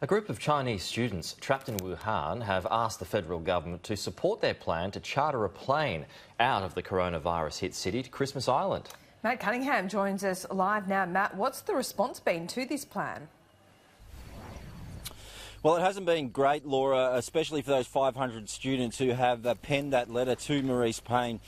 A group of Chinese students trapped in Wuhan have asked the federal government to support their plan to charter a plane out of the coronavirus-hit city to Christmas Island. Matt Cunningham joins us live now. Matt, what's the response been to this plan? Well, it hasn't been great, Laura, especially for those 500 students who have penned that letter to Marise Payne,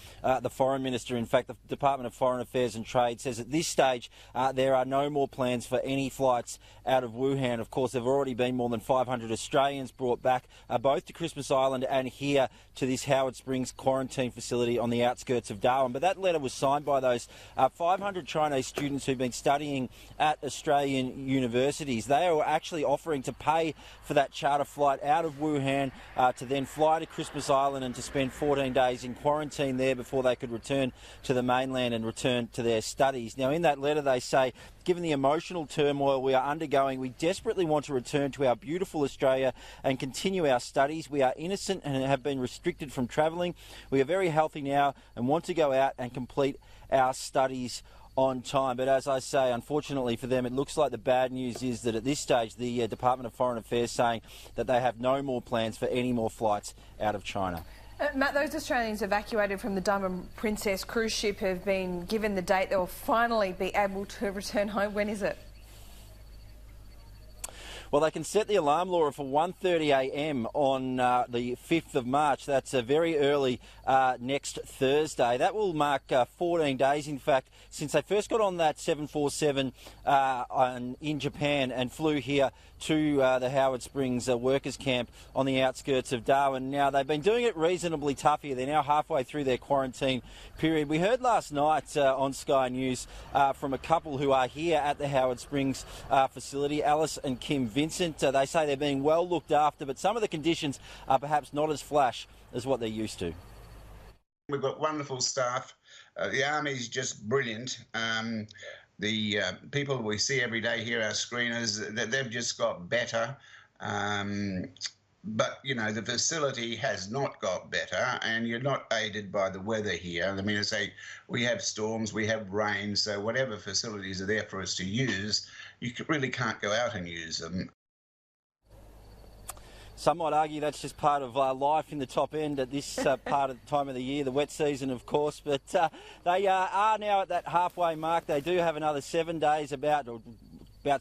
the Foreign Minister. In fact, the Department of Foreign Affairs and Trade says at this stage there are no more plans for any flights out of Wuhan. Of course, there have already been more than 500 Australians brought back, both to Christmas Island and here to this Howard Springs quarantine facility on the outskirts of Darwin. But that letter was signed by those 500 Chinese students who've been studying at Australian universities. They are actually offering to pay for that charter flight out of Wuhan to then fly to Christmas Island and to spend 14 days in quarantine there before they could return to the mainland and return to their studies. Now, in that letter they say, given the emotional turmoil we are undergoing, we desperately want to return to our beautiful Australia and continue our studies. We are innocent and have been restricted from travelling. We are very healthy now and want to go out and complete our studies on time. But as I say, unfortunately for them, it looks like the bad news is that at this stage the Department of Foreign Affairs saying that they have no more plans for any more flights out of China. Matt, those Australians evacuated from the Diamond Princess cruise ship have been given the date they'll finally be able to return home. When is it? Well, they can set the alarm, Laura, for 1:30 a.m. on the 5th of March. That's very early next Thursday. That will mark 14 days, in fact, since they first got on that 747 in Japan and flew here to the Howard Springs workers' camp on the outskirts of Darwin. Now, they've been doing it reasonably tough here. They're now halfway through their quarantine period. We heard last night on Sky News from a couple who are here at the Howard Springs facility, Alice and Kim Vincent. They say they're being well looked after, but some of the conditions are perhaps not as flash as what they're used to. We've got wonderful staff. The Army's just brilliant. The people we see every day here, our screeners, they've just got better. But, you know, the facility has not got better, and you're not aided by the weather here. I mean, I say we have storms, we have rain, so whatever facilities are there for us to use, you really can't go out and use them. Some might argue that's just part of life in the top end at this part of the time of the year, the wet season, of course. But they are now at that halfway mark. They do have another 7 days, about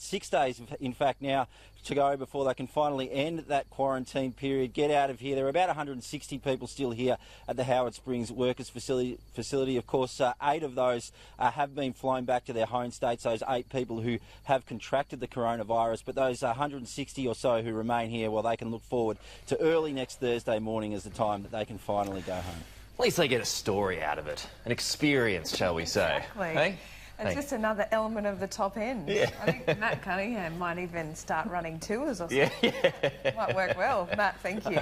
6 days, in fact, now to go before they can finally end that quarantine period, get out of here. There are about 160 people still here at the Howard Springs Workers facility. Of course, 8 of those have been flown back to their home states, those 8 people who have contracted the coronavirus. But those 160 or so who remain here, well, they can look forward to early next Thursday morning as the time that they can finally go home. At least they get a story out of it, an experience, shall we say. Exactly. Hey? It's just another element of the top end. Yeah. I think Matt Cunningham might even start running tours or something. Yeah. Might work well. Matt, thank you.